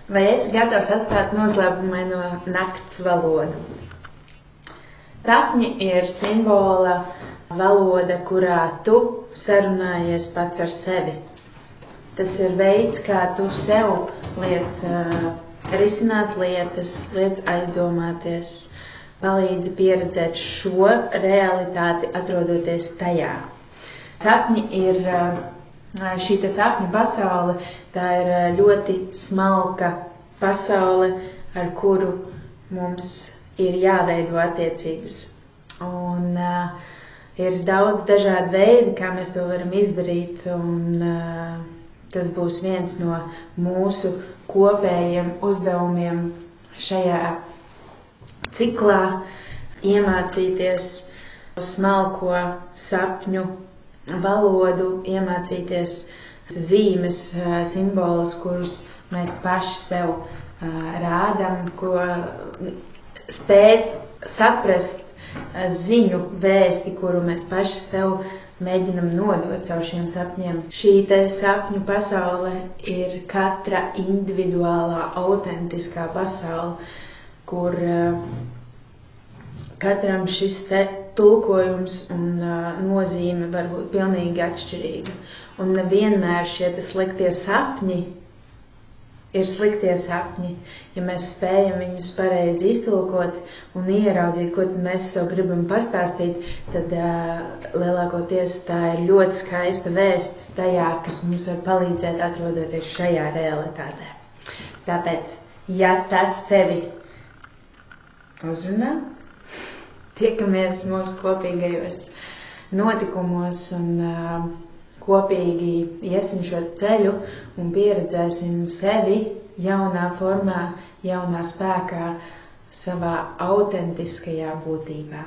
Vai esi gatavs atklāt noslēpumaino nakts valodu? Sapņi ir simbola valoda, kurā tu sarunājies pats ar sevi. Tas ir veids, kā tu sev liec risināt lietas, liec aizdomāties, palīdzi pieredzēt šo realitāti, atrodoties tajā. Sapņi ir šī sapņu pasaule, tā ir ļoti smalka pasaule, ar kuru mums ir jāveido attiecības. Un ir daudz dažādu veidu, kā mēs to varam izdarīt, un tas būs viens no mūsu kopējiem uzdevumiem šajā ciklā iemācīties smalko sapņu valodu, iemācīties zīmes, simbolus, kurus mēs paši sev rādam, ko spēt saprast ziņu vēsti, kuru mēs paši sev mēģinam nodot caur šiem sapņiem. Šī sapņu pasaule ir katra individuālā, autentiskā pasaule, kur katram šis tulkojums un nozīme var būt pilnīgi atšķirīga. Un nevienmēr šie sliktie sapņi ir sliktie sapņi. Ja mēs spējam viņus pareizi iztulkot un ieraudzīt, ko mēs sev gribam pastāstīt, tad lielākoties tā ir ļoti skaista vēsts tajā, kas mums var palīdzēt atrodoties šajā realitātē. Tāpēc, ja tas tevi uzrunā, tiekamies mūsu kopīgajos notikumos un kopīgi iesim šo ceļu un pieredzēsim sevi jaunā formā, jaunā spēkā, savā autentiskajā būtībā.